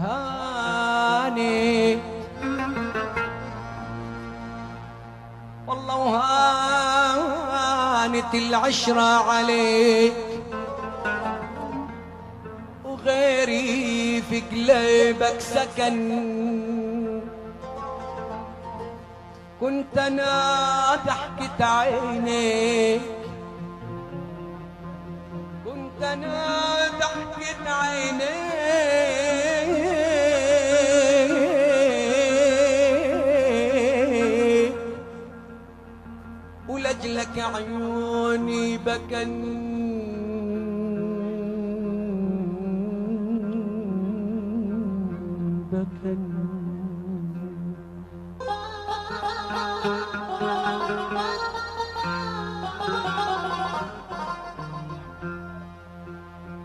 هاني والله وهانت العشرة عليك، وغيري في قلبك سكن. كنت انا ضحكة عينيك، كنت انا ضحكة عينيك، ولجلك عيوني بكن.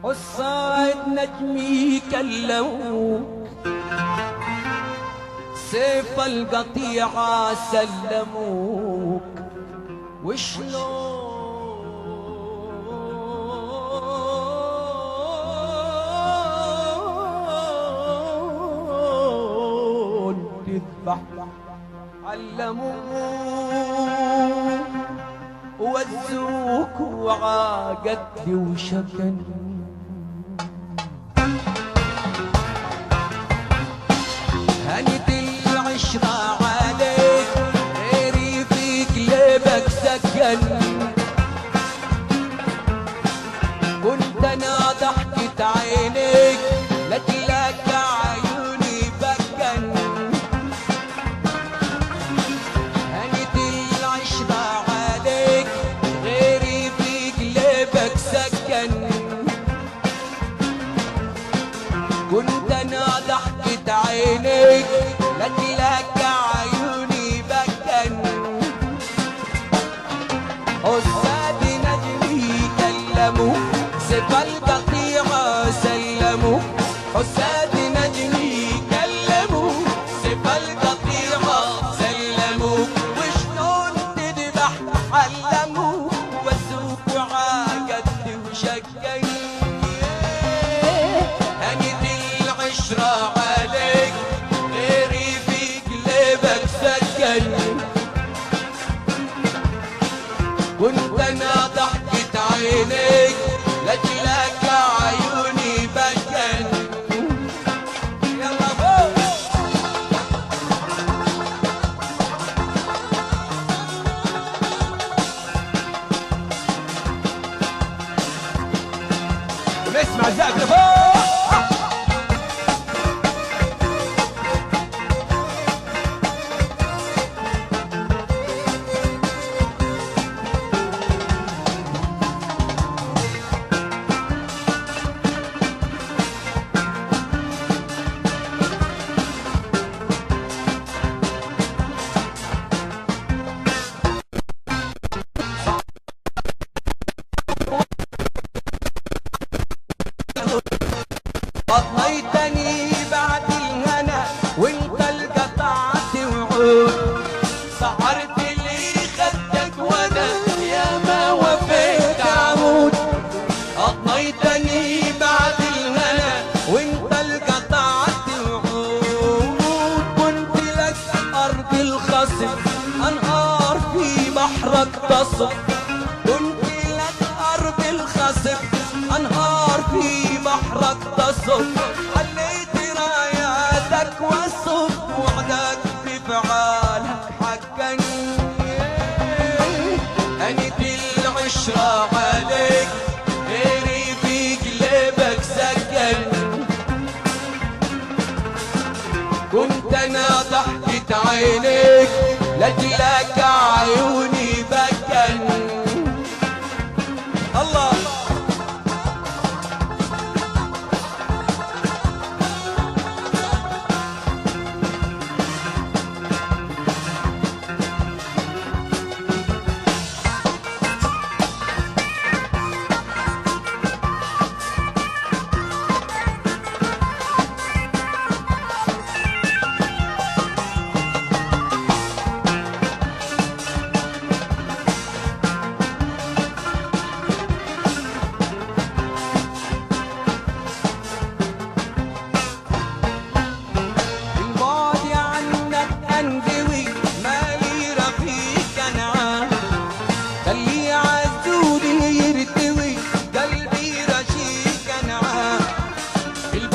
والصاعد نجمي كلموك، سيف القطيعة سلموك، وشلون تذبح علموك، ووزوك وعاقدت وشكن. هنت العشرة عليك، غيري في قلبك سكن. كنت انا ضحكة عينيك، لجلك عيوني بكن. هنت العشرة عليك، غيري في قلبك سكن. كنت انا ضحكة عينيك، لجلك عيوني بكن. عزاد نجمي كلموا، سيف القطيعة سلموا. عزاد نجمي كلموا، سيف القطيعة سلموا، وشلون تذبح علموا، وزوك وعاقدت وشكن. هنت العشرة عليك، غيري في قلبك سكن. كنت انا ضحكة عينيك، لجلك عيوني بكن. يلا فوق ونسمع الزقف لفوق. قضيتني بعد الهنا وانت القطعت وعود، سهرت لي خدك وانا يا ما وفيت عهود. قضيتني بعد الهنا وانت القطعت وعود، كنت لك ارض الخصم انهار في بحرك تصف. كنت لك ارض الخصم انهار في بحرك تصف. خليت راياتك وصف، وعدك بفعالك حقا. هنت العشرة عليك، غيري في قلبك سكن. كنت انا ضحكة عينيك، لجلك عيوني بكن. الله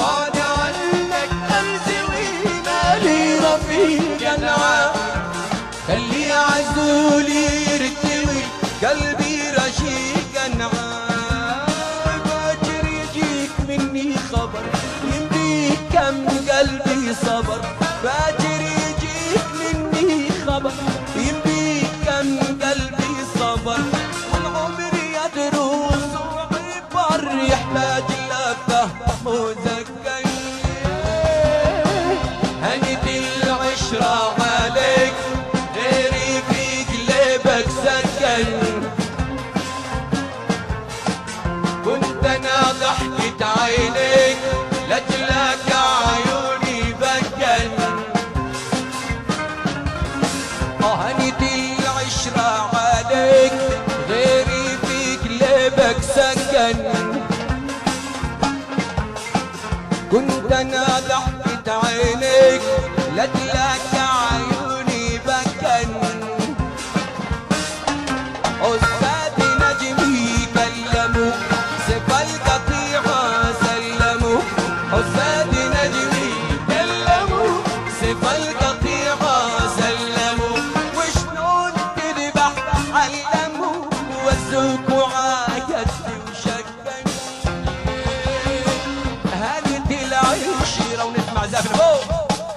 بعد عنك أرزوي مالي رفيق أنعام خلي عزولي يرتوي قلبي رشيق أنعام باكر يجيك مني خبر يمديك كم قلبي صبر باكر يجيك مني خبر يمديك كم قلبي صبر والعمر يدروس وعبر يحتاج لفه مزكي هنت العشرة عليك غيري في قلبك سكن كنت انا ضحكة عينيك لاجلك عيوني بكن هنت العشرة عليك غيري في قلبك سكن كنت انا ضحكة عينيك لاجلك عيوني بكن